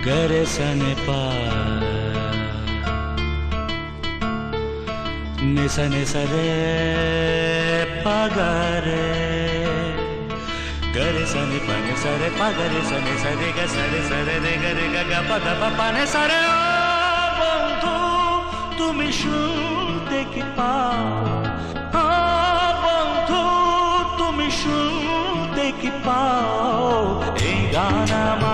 गरे सने पा निसा निसा रे पगरे गरे सने पने सरे पगरे सने सरे ग सरे सरे रे गरे ग ग प ग प पने सरे ओ बंधु তুমি শুনতে কি পাও বন্ধু তুমি শুনতে কি পাও এই গান আমার